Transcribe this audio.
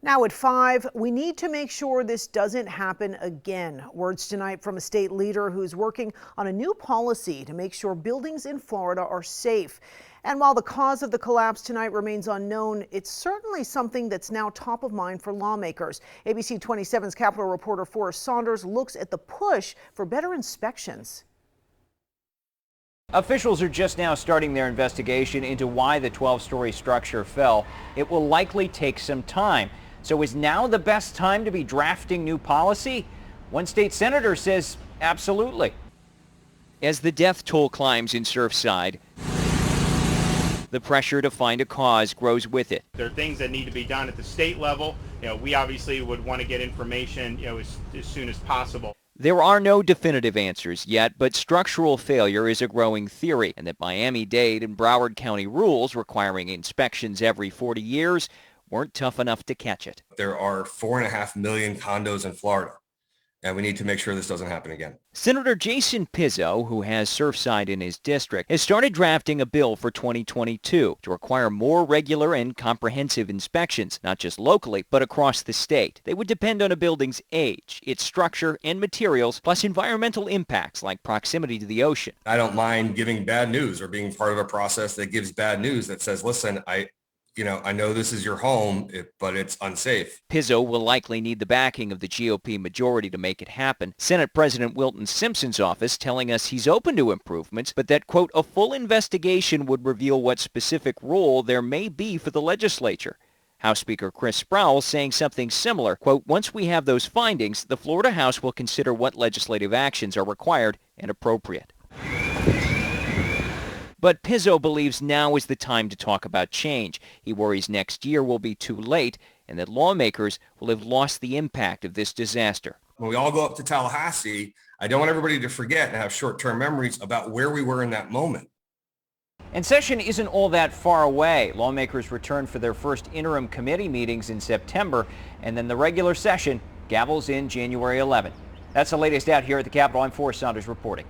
Now at 5, we need to make sure this doesn't happen again. Words tonight from a state leader who's working on a new policy to make sure buildings in Florida are safe. And while the cause of the collapse tonight remains unknown, it's certainly something that's now top of mind for lawmakers. ABC 27's Capitol reporter Forrest Saunders looks at the push for better inspections. Officials are just now starting their investigation into why the 12-story structure fell. It will likely take some time. So is now the best time to be drafting new policy? One state senator says absolutely. As the death toll climbs in Surfside, the pressure to find a cause grows with it. There are things that need to be done at the state level. We obviously would want to get information, as soon as possible. There are no definitive answers yet, but structural failure is a growing theory, and that Miami-Dade and Broward County rules requiring inspections every 40 years weren't tough enough to catch it. There are 4.5 million condos in Florida, and we need to make sure this doesn't happen again. Senator Jason Pizzo, who has Surfside in his district, has started drafting a bill for 2022 to require more regular and comprehensive inspections, not just locally, but across the state. They would depend on a building's age, its structure and materials, plus environmental impacts like proximity to the ocean. I don't mind giving bad news or being part of a process that gives bad news that says, listen, I know this is your home, but it's unsafe. Pizzo will likely need the backing of the GOP majority to make it happen. Senate President Wilton Simpson's office telling us he's open to improvements, but that, quote, a full investigation would reveal what specific role there may be for the legislature. House Speaker Chris Sproul saying something similar, quote, once we have those findings, the Florida House will consider what legislative actions are required and appropriate. But Pizzo believes now is the time to talk about change. He worries next year will be too late and that lawmakers will have lost the impact of this disaster. When we all go up to Tallahassee, I don't want everybody to forget and have short-term memories about where we were in that moment. And session isn't all that far away. Lawmakers return for their first interim committee meetings in September, and then the regular session gavels in January 11. That's the latest out here at the Capitol. I'm Forrest Saunders reporting.